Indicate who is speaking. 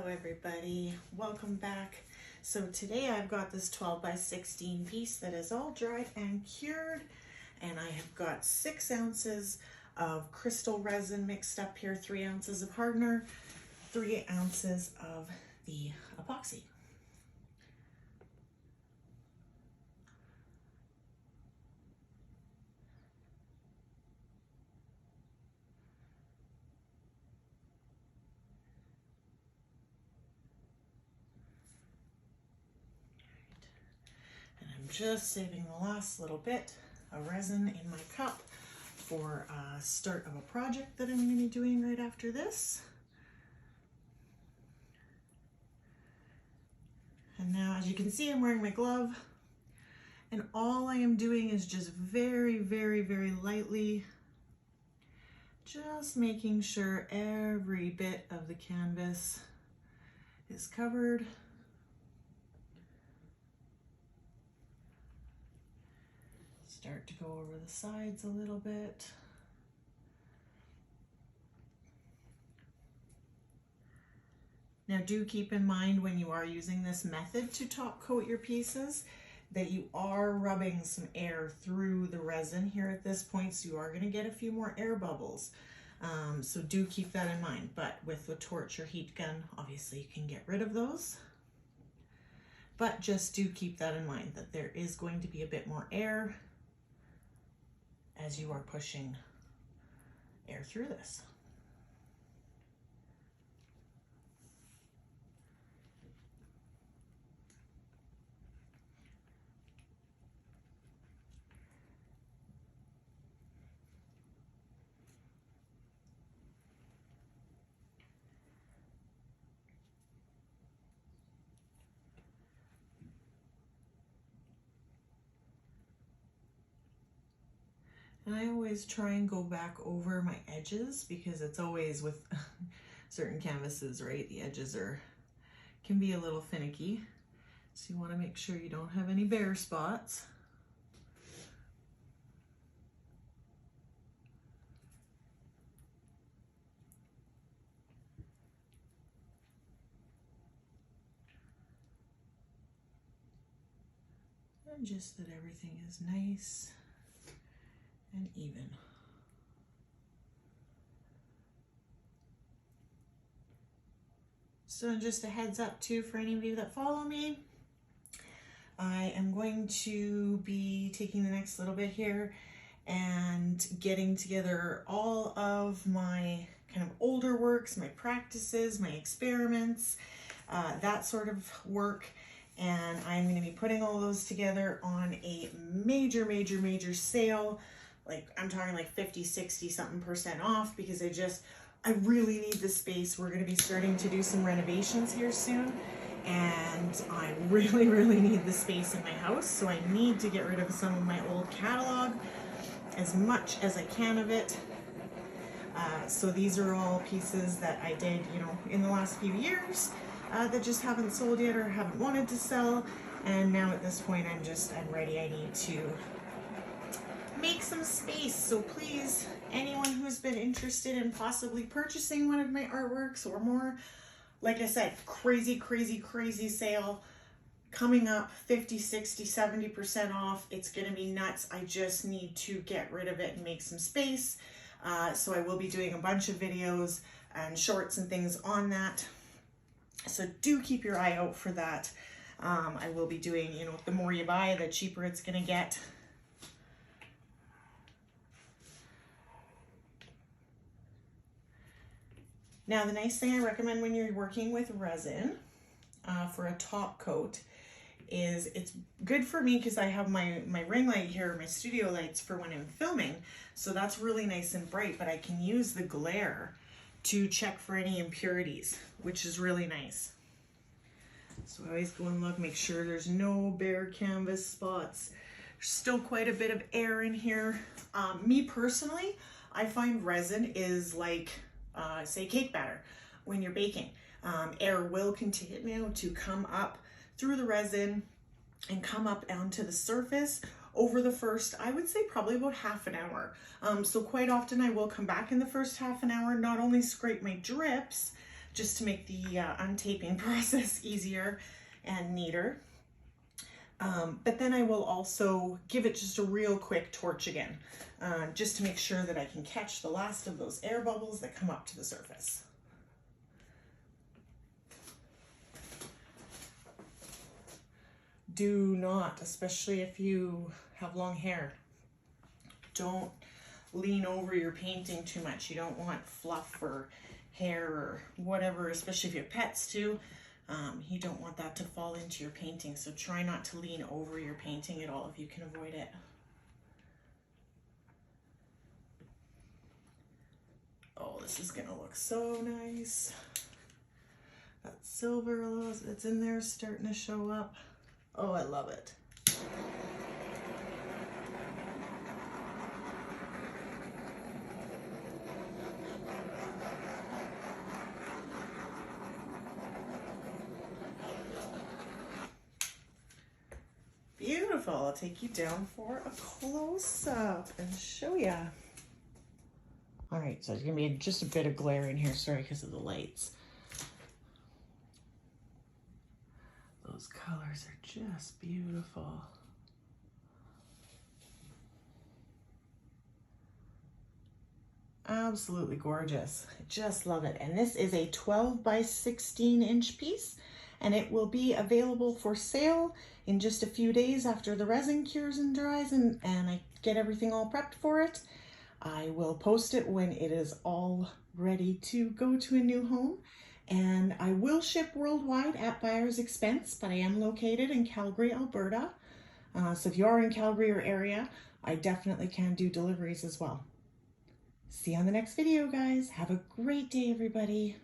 Speaker 1: everybody, welcome back. So today I've got this 12 by 16 piece that is all dried and cured, and I have got 6 ounces of Krystal Resin mixed up here, 3 ounces of hardener, 3 ounces of the epoxy. Just saving the last little bit of resin in my cup for a start of a project that I'm going to be doing right after this. And now, as you can see, I'm wearing my glove, and all I am doing is just very, very, very lightly just making sure every bit of the canvas is covered. Start to go over the sides a little bit. Now do keep in mind when you are using this method to top coat your pieces that you are rubbing some air through the resin here at this point, so you are going to get a few more air bubbles. So do keep that in mind, but with the torch or heat gun, obviously you can get rid of those. But just do keep that in mind that there is going to be a bit more air as you are pushing air through this. And I always try and go back over my edges because it's always with certain canvases, right? The edges can be a little finicky. So you want to make sure you don't have any bare spots. And just that everything is nice and even. So just a heads up too for any of you that follow me, I am going to be taking the next little bit here and getting together all of my kind of older works, my practices, my experiments, that sort of work. And I'm going to be putting all those together on a major sale. Like I'm talking like 50, 60 something % off, because I really need the space. We're going to be starting to do some renovations here soon, and I really need the space in my house. So I need to get rid of some of my old catalog, as much as I can of it. So these are all pieces that I did, in the last few years that just haven't sold yet or haven't wanted to sell. And now at this point, I'm ready. I need to make some space. So please, anyone who's been interested in possibly purchasing one of my artworks or more, like I said, crazy sale coming up, 50, 60, 70% off. It's gonna be nuts. I just need to get rid of it and make some space. So I will be doing a bunch of videos and shorts and things on that. So do keep your eye out for that. I will be doing, the more you buy, the cheaper it's gonna get. Now, the nice thing I recommend when you're working with resin for a top coat is it's good for me because I have my ring light here, my studio lights for when I'm filming. So that's really nice and bright, but I can use the glare to check for any impurities, which is really nice. So I always go and look, make sure there's no bare canvas spots. There's still quite a bit of air in here. Me personally, I find resin is like, say cake batter when you're baking. Air will continue to come up through the resin and come up onto the surface over the first, I would say probably about half an hour. So quite often I will come back in the first half an hour, not only scrape my drips just to make the untaping process easier and neater. But then I will also give it just a real quick torch again, just to make sure that I can catch the last of those air bubbles that come up to the surface. Do not, especially if you have long hair, don't lean over your painting too much. You don't want fluff or hair or whatever, especially if you have pets too. You don't want that to fall into your painting, so try not to lean over your painting at all if you can avoid it. Oh, this is gonna look so nice. That silver that's in there is starting to show up. Oh, I love it. Beautiful. I'll take you down for a close-up and show ya. All right, so there's gonna be just a bit of glare in here, sorry, because of the lights. Those colors are just beautiful. Absolutely gorgeous. I just love it. And this is a 12 by 16 inch piece, and it will be available for sale in just a few days after the resin cures and dries and I get everything all prepped for it. I will post it when it is all ready to go to a new home. And I will ship worldwide at buyer's expense, but I am located in Calgary, Alberta. So if you are in Calgary or area, I definitely can do deliveries as well. See you on the next video, guys. Have a great day, everybody.